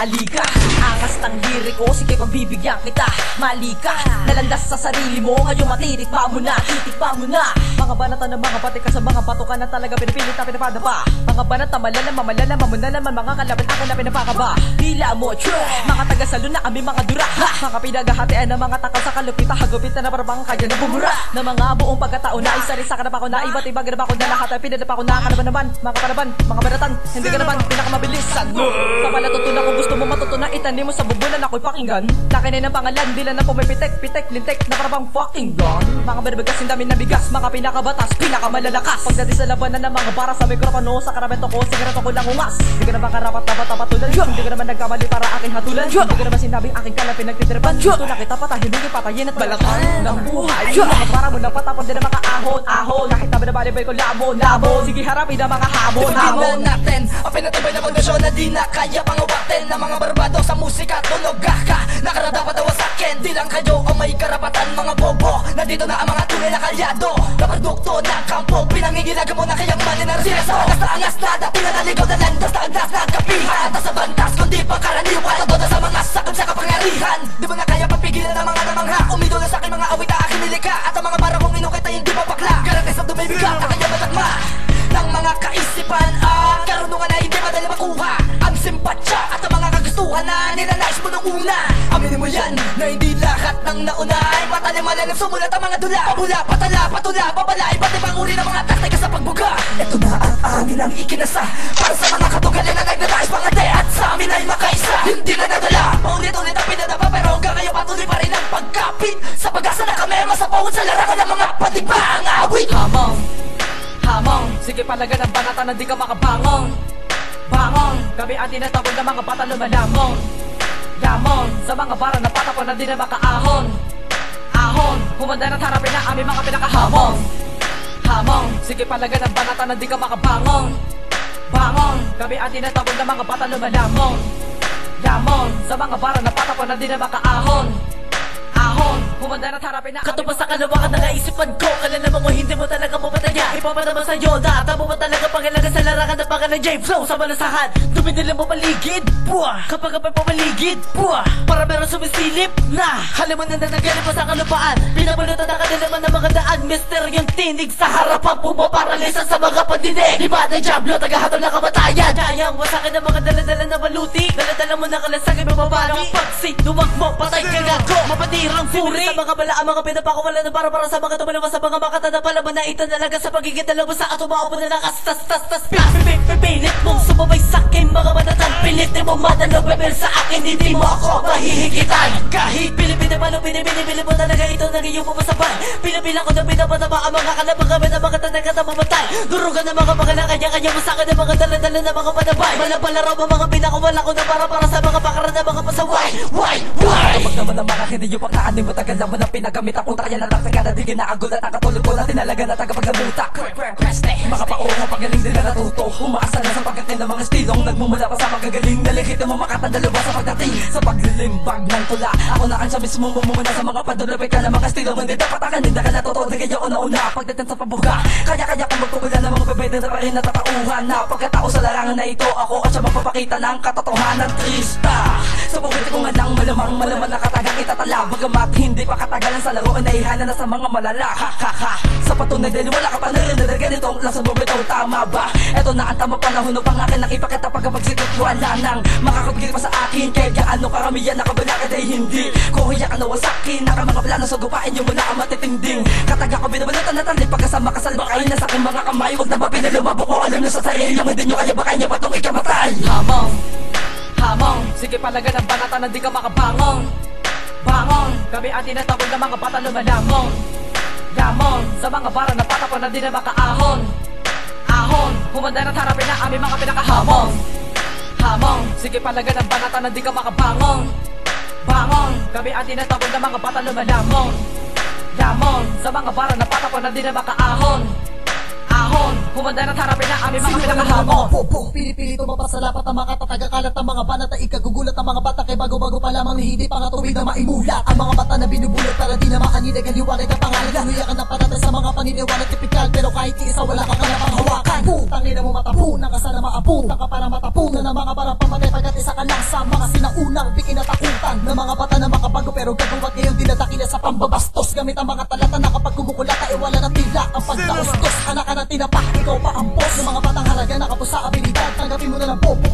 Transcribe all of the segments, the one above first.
halika. Angas ng liriko, sige pagbibigyan kita. Mali ka, nalandas sa sarili mo, ngayon matitikpa mo na, titikpa mo na. Mga banata ng mga pati ka sa mga patukan na talaga pinipilit na pinapadapa. Mga banata malalam, mamalala, mamuna naman mga kalaban ako na pinapakaba. Dila mo, true, mga taga-salo na kami mga dura. Mga pinaghahatian ng mga takal sa kalupita, hagupit na naparabang kaya na bumura. Na mga buong pagkataon na isa rin sa kanap ako na iba't ibang ganap ako na lahat ay pinadapa ko na kanaban naman. Mga panaban, mga banatan, hindi ka naman pinakamabilisan mo. Sa malatutunan kung gusto mo matutunan, itanim mo sa bubulan ako'y pakinggan. Takinay ng pangalan, dila na pumipitek, pitek, lintek na parabang fucking gun. Mga berbegas, sindamin na bigas, mga pinakabatas, pinakamalalakas. Pagdating sa labanan ng mga bara sa mikropono, sa karabento ko, sigareto ko lang ungas. Hindi ka naman karapat dapat patulan, hindi ka naman nagkamali para aking hatulan. Hindi ka naman sinabing aking kalapin nagtitripan. Gusto na kita patahin, hindi patayin at balatan ng buhay. Mga para mo na patapon din ang mga ahon. Kahit na binabalibay ko lamon. Sige harapin ang mga hamon. Tingnan natin ang pinatibay na kondisyon na di na kaya pangawatin ng mga barbado sa musika. Tunog ka, nakaradapat daw sa akin. Di lang kayo ang may karapatan, mga bobo. Nandito na ang mga tunay na kalyado, na produkto ng kampo. Pinangingilagan mo na kayang mali na resina. Sa angas na dati na naligaw na landas na agdas na kapihan. At sa bantas kundi pangkaraniwan, todo sa mga sakot sa kapangyarihan. Di mo na kaya papigilan ng mga namangha. Umido na sa akin mga awit na aking nilika. At ang mga para kong inukit ay hindi mapakla. Garantes ang dumibigat na kanya matakma ng mga kaisipan at karunungan na hindi madali makuha. Ang simpatsya at ang mga kagustuhan na nilalais mo nung una. Aminin mo yan na hindi lahat ng nauna ay matalim malalim sumulat ang mga dula. Pabula, patala, patula, babala, iba't ibang uri ng mga taktika sa pagbuga. Ito na ang amin ang ikinasa para sa mga katugalan na nagnanais pangate. At sa amin ay makaisa, hindi na nadala. Paulit-ulit ang pinadapa pero hanggang ngayon patuloy pa rin ang pagkapit sa pag-asa na kami masapawad sa larangan ng mga patigbaang awit. Hamong, sige palagan ang banata na di ka makabangon. Bangon, kami ang tinatawag ng mga bata lumalamon. Yamon, sa mga bara na patapon na di na makaahon. Ahon, humanda na't harapin na aming mga pinakahamon. Hamong, sige palagan ang banata na di ka makabangon. Bangon, kami ang tinatawag ng mga bata lumalamon. Yamon, sa mga bara na patapon na di na makaahon. Ahon, humanda na't harapin na katubas sa kalawakan ng naisipan ko. Kalalaman mo hindi mo talaga mapataya. Ipapanaman sa'yo na tamo mo talaga pangilagan sa larangan ng pangalan J-Flow sa malasahan. Dumidilim mo paligid, buwah. Kapag kapag pamaligid, buwah. Para meron sumisilip na haliman na nanaganip mo sa kalupaan. Pinabalutan na kanalaman ng mga daan. Misteryong tinig sa harapan, pumaparalisa sa mga pandinig. Iba na Diablo, tagahatol na kamatayan. Dayang wasakin ng mga daladala na maluti. Daladala mo na kalasagay mababali. Pagsinuwag mo, patay ka gago, mapadirang furi. Sa mga bala, ang mga pinapakawala na para sa mga tumalawa sa mga makata na palaban na ito nalaga sa pagiging dalawa sa ato maupo na nakas-tas-tas-tas. Pilit mong sumabay sa'kin mga manatan. Pilitin mo madalo, bebel sa akin, hindi mo ako mahihigitan. Kahit Pilipina palo, pinipili mo talaga ito nang iyong pumasabay. Pinabilang ko na pinapatama ang mga kalabang kami na mga tanagat na mamatay. Durugan ng mga mga kanya-kanya mo sa'kin ng mga daladala na mga panabay. Malapalaraw ang mga pinakawala ko na para sa mga pakaran na mga pasaway. Why? Kapag naman ang mga hindi yung pagkaanin mo, tagal naman ang pinagamit ako. Kaya lang sa gana, di ginaagulat ang katulog ko na tinalaga na tagapaglamutak. Mga paungo, pagaling din na natuto. Umaasa na sa pagkatin ng mga estilong nagmumula pa sa magagaling. Nalikit mo makatandalo ba sa pagdating sa paglilimbag ng tula. Ako na siya mismo mumuna sa mga padulapit ka ng mga estilong. Hindi dapat ang hindi ka natuto, di kayo una-una pagdating sa pabuga. Kaya kung magpupula ng mga bebede na parin na tatauhan na pagkatao sa larangan na ito. Ako at siya magpapakita ng katotohanan trista. Sa bukit ko nga lang malamang nakatagang itatala. Bagamat hindi pa katagalan sa laro, naihana na sa mga malala. Sa patunay dahil wala ka pa narinig na ganitong lasa mo bitaw, tama ba? Eto na ang tamang panahon upang akin ang ipakita pagkapagsikot. Wala nang makakapigil pa sa akin. Kahit gaano karamihan nakabalakad ay hindi kung hiyak na wasakin. Naka mga plano sa gupain yung mula ang matitinding. Kataga ko binabalatan na tali pagkasama kasalba kayo na sa aking mga kamay. Huwag na mapinalumabok ko, alam nyo sa sarili yung hindi nyo kaya ba kanya patong ikamatay. Hamong, sige palagan ang banata na di ka makabangon. Bangon, kami ang tinatawag ng mga bata lumalamon. Yamon, sa mga bara na patapon na di na makaahon. Ahon, humanda na't harapin na aming mga pinakahamon. Hamong, sige palagan ang banata na di ka makabangon. Bangon, kami ang tinatawag ng mga bata lumalamon. Yamon, sa mga bara na patapon na di na makaahon. Ahon, humanda na't harapin na aming mga pinakahamon. Pili-pili tumapa sa lapat ng mga tatagakalat ng mga banat na ikagugulat ng mga bata kay bago-bago pa lamang ni hindi pa nga tuwid na maimulat. Ang mga bata na binubulot para di na maaninig ang liwanag ng pangalan. Nuyakan ng panatay sa mga paniniwala tipikal, pero kahit isa wala ka kalapang hawakan. Tangin na mo matapunan ka sana maapunta ka para matapunan ng mga barang pamatay pagkat isa ka lang sa mga sinaunang bikinatakutan ng mga bata na makabago pero gagawat ngayon dinadakila sa pambabastos gamit ang mga talata na kapag kumukulata ay wala na tila ang pagkaustos. Anak ka ng tinapak, ikaw pa ang boss ng mga batang halaga nakapos sa abilidad. Tanggapin mo na lang bobo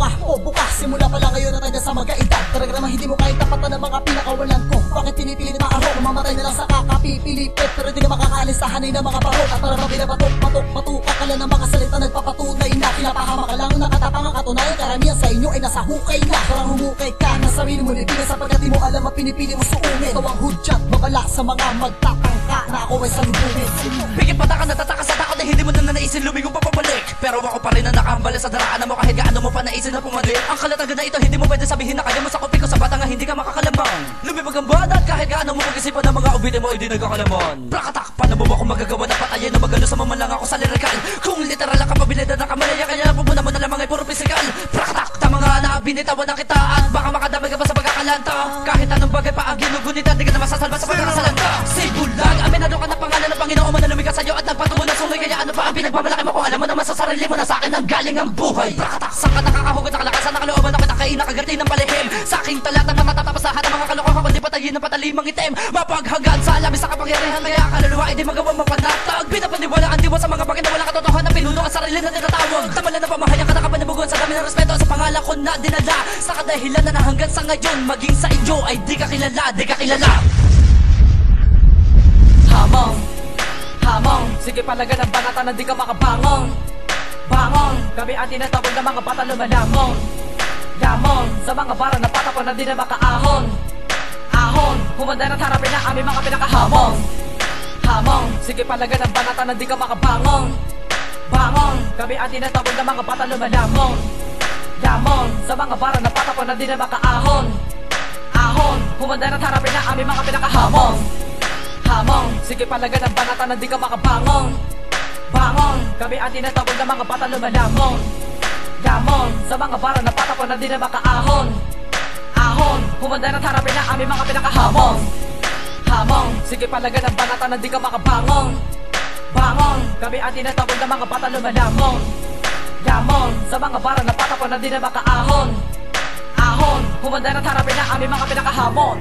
ka, simula pa lang ngayon at hanggang sa mag-aedad. Talaga naman hindi mo kahit tapatan ng mga pinakawalan ko. Bakit pinipilit maaro, mamatay na lang sa kakapipilipit pero di ka makakaalis sa hanay ng mga barok. At para mapinabatok, matuka ka lang ng mga salita nagpapatunay na pinapahama ka lang nakatapang ang katunayan. Karamihan sa inyo ay nasa hukay na. Parang humukay ka na sarili mo lipigan sapagkat di mo alam ang pinipili mo suungin. Ikaw ang hudyat, babala sa mga magtatangka na ako ay salubungin. Bigit pata ka natataka sa takot na hindi mo na naisin lumigong papabalik. Pero ako pa rin na nakahambala sa daraan mo kahit gaano mo pa naisin na pumalik. Ang kalatagan na ito hindi mo pwede sabihin na kaya mo sa kopi ko sa bata nga hindi ka makakalamang. Lumibag ang badat kahit gaano mo mag-isipan ng mga ubitin mo hindi nagkakalaman. Prakatak, paano mo ba kung magagawa na patayin na magano sa mamalang ako sa lirikal? Kung literal ang kapabilidad ng kamalaya kaya napumuna mo na lamang ay puro pisikal. Prakatak, tama nga na binitawan na kita at baka makadamay ka pa sa pagkakalanta. Kahit anong bagay pa ang ginugunita di ka na masasalba sa pagkakasalanta. Sibulag, aminado ka na pangalan ng Panginoon mo na lumika sa'yo at nagpatungo na sungay. Kaya ano pa ang pinagmamalaki mo kung alam mo naman sa sarili mo na sa akin ang galing ang buhay. Prakatak, saan ka nakakahugot ang kalakasan ng kalooban na kitakain nakagati ng palihim. Sa aking talatang na matatapasahan ng mga kalokohan kundi patayin ng patalimang itim. Mapaghagad sa alamis sa kapangyarihan kaya kaluluwa ay di magawang mapanatag. Pinapaniwalaan diwa sa mga bagay na wala katotohan na pinuno ang sarili na tinatawag. Tamalan na pamahayang ka nakapanibuguan sa dami ng respeto sa pangalan ko na dinala. Sa kadahilan na hanggang sa ngayon maging sa inyo ay di ka kilala, di ka kilala. Hamong, sige palaga ng banata na di ka makabangon. Bangon, kami ang tinatawag ng mga bata lumalamon. Lamon, sa mga bara na patapon na di na makaahon. Ahon, humanda na't harapin na aming mga pinakahamon. Hamong, sige palaga ng banata na di ka makabangon. Bangon, kami ang tinatawag ng mga bata lumalamon. Lamon, sa mga bara na patapon na di na makaahon. Ahon, humanda na't harapin na aming mga pinakahamon. Hamong, sige palaga ng banata na di ka makabangon. Bangon, kami ang tinatawag ng mga bata lumalamon. Lamon, sa mga bara na patapon na di na makaahon. Ahon, humanda na't harapin na aming mga pinakahamon. Hamong, sige palaga ng banata na di ka makabangon. Bangon, kami ang tinatawag ng mga bata lumalamon. Lamon, sa mga bara na patapon na di na makaahon. Ahon, humanda na't harapin na aming mga pinakahamon.